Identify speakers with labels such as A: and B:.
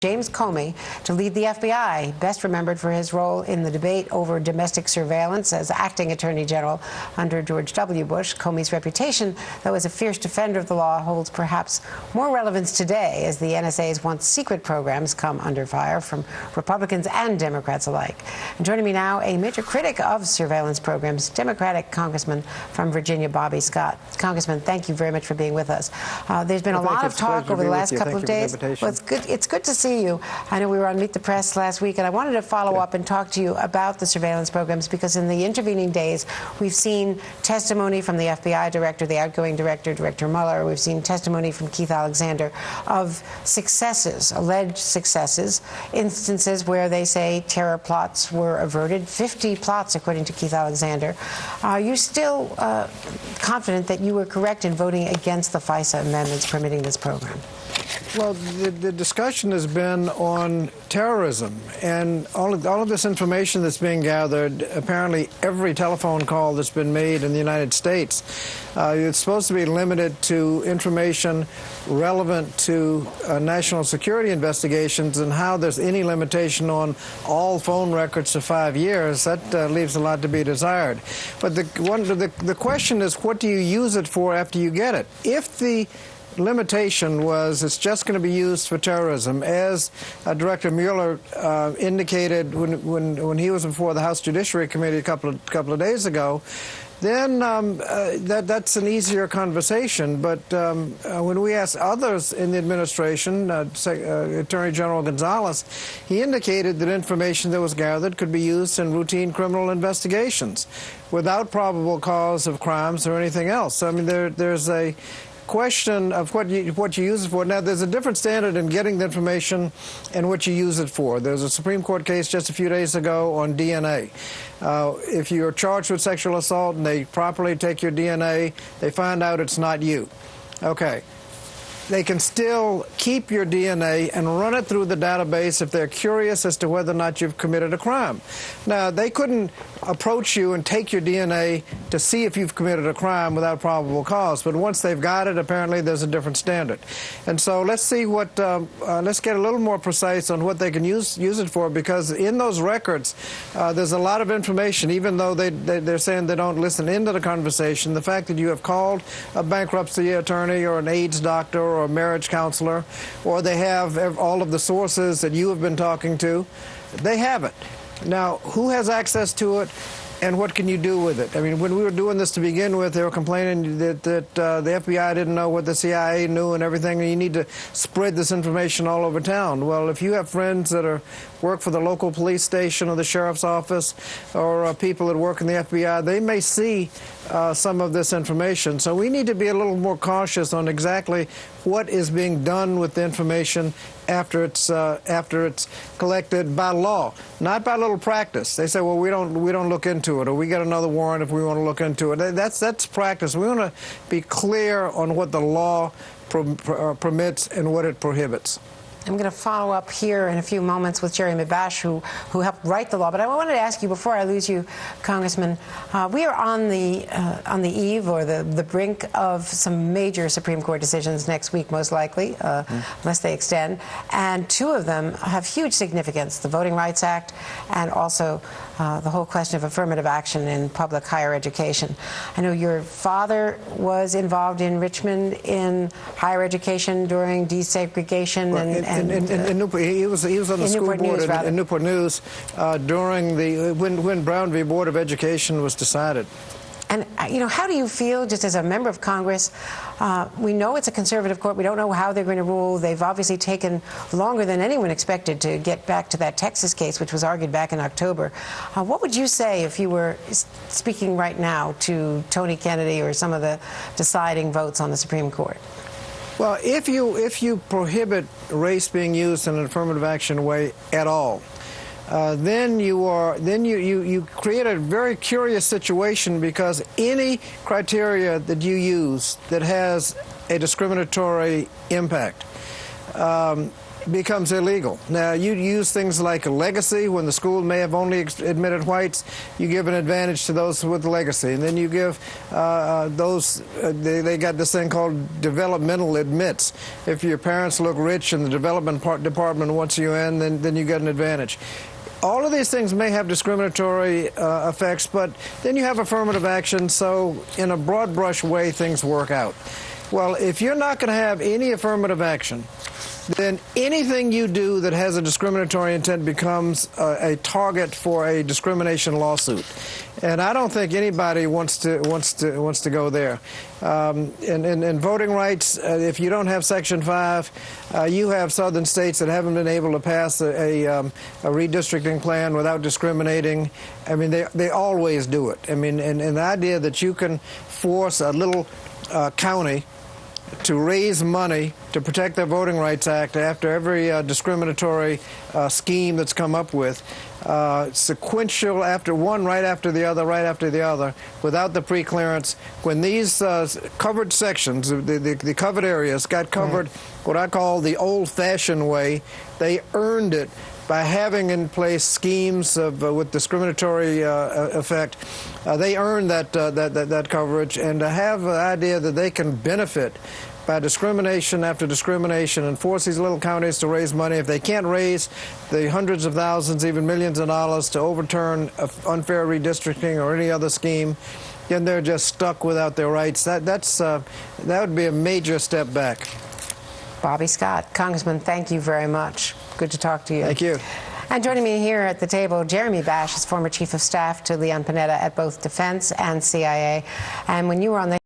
A: James Comey to lead the FBI, best remembered for his role in the debate over domestic surveillance as acting Attorney General under George W. Bush. Comey's reputation, though as a fierce defender of the law, holds perhaps more relevance today as the NSA's once secret programs come under fire from Republicans and Democrats alike. And joining me now, a major critic of surveillance programs, Democratic Congressman from Virginia, Bobby Scott. Congressman, thank you very much for being with us. There's been a lot of talk over the last couple of days. Well, it's good to see you. I know we were on Meet the Press last week, and I wanted to follow up and talk to you about the surveillance programs, because in the intervening days, we've seen testimony from the FBI director, the outgoing director, Director Mueller. We've seen testimony from Keith Alexander of successes, alleged successes, instances where they say terror plots were averted, 50 plots, according to Keith Alexander. Are you still confident that you were correct in voting against the FISA amendments permitting this program?
B: Well, the discussion has been on terrorism, and all of this information that's being gathered, apparently every telephone call that's been made in the United States, it's supposed to be limited to information relevant to national security investigations, and how there's any limitation on all phone records to 5 years, that leaves a lot to be desired. But the question is, what do you use it for after you get it? If the limitation was it's just going to be used for terrorism, as Director Mueller indicated when he was before the House Judiciary Committee a couple of days ago, then that's an easier conversation. But when we asked others in the administration, Attorney General Gonzalez, he indicated that information that was gathered could be used in routine criminal investigations without probable cause of crimes or anything else. I mean, there's a question of what you use it for. Now, there's a different standard in getting the information and what you use it for. There's a Supreme Court case just a few days ago on DNA. If you're charged with sexual assault and they properly take your DNA, they find out it's not you. Okay. They can still keep your DNA and run it through the database if they're curious as to whether or not you've committed a crime. Now, they couldn't approach you and take your DNA to see if you've committed a crime without probable cause. But once they've got it, apparently there's a different standard. And so let's see what, let's get a little more precise on what they can use it for, because in those records, there's a lot of information, even though they're saying they don't listen into the conversation. The fact that you have called a bankruptcy attorney or an AIDS doctor or a marriage counselor, or they have all of the sources that you have been talking to, they have it. Now, who has access to it, and what can you do with it? I mean, when we were doing this to begin with, they were complaining that the FBI didn't know what the CIA knew and everything, and you need to spread this information all over town. Well, if you have friends that work for the local police station or the sheriff's office, or people that work in the FBI, they may see some of this information. So we need to be a little more cautious on exactly what is being done with the information after it's collected by law, not by little practice. They say, well, we don't look into it, or we get another warrant if we want to look into it. That's practice. We want to be clear on what the law permits and what it prohibits.
A: I'm going to follow up here in a few moments with Jerry Mabash, who helped write the law. But I wanted to ask you, before I lose you, Congressman, we are on the eve or the brink of some major Supreme Court decisions next week, most likely, unless they extend. And two of them have huge significance: the Voting Rights Act and also the whole question of affirmative action in public higher education. I know your father was involved in Richmond in higher education during desegregation,
B: in Newport, he was on the school board in Newport News during when Brown v. Board of Education was decided.
A: And, you know, how do you feel, just as a member of Congress? We know it's a conservative court. We don't know how they're going to rule. They've obviously taken longer than anyone expected to get back to that Texas case, which was argued back in October. What would you say if you were speaking right now to Tony Kennedy or some of the deciding votes on the Supreme Court?
B: Well, if you prohibit race being used in an affirmative action way at all, then you create a very curious situation, because any criteria that you use that has a discriminatory impact becomes illegal. Now, you use things like a legacy when the school may have only admitted whites. You give an advantage to those with legacy, and then you give they got this thing called developmental admits. If your parents look rich and the development department wants you in, then you get an advantage. All of these things may have discriminatory effects, but then you have affirmative action, so in a broad brush way, things work out. Well, if you're not going to have any affirmative action, then anything you do that has a discriminatory intent becomes a target for a discrimination lawsuit, and I don't think anybody wants to go there. In voting rights, if you don't have Section 5, you have southern states that haven't been able to pass a redistricting plan without discriminating. I mean, they always do it. I mean, and the idea that you can force a little county to raise money to protect their Voting Rights Act after every discriminatory scheme that's come up with, sequential after one, right after the other, without the pre-clearance. When these covered sections, the covered areas got covered what I call the old-fashioned way, they earned it by having in place schemes with discriminatory effect. They earn that coverage, and to have the idea that they can benefit by discrimination after discrimination and force these little counties to raise money. If they can't raise the hundreds of thousands, even millions of dollars to overturn unfair redistricting or any other scheme, then they're just stuck without their rights. That would be a major step back.
A: Bobby Scott, Congressman, thank you very much. Good to talk to you.
B: Thank you.
A: And joining me here at the table, Jeremy Bash is former Chief of Staff to Leon Panetta at both Defense and CIA. And when you were on the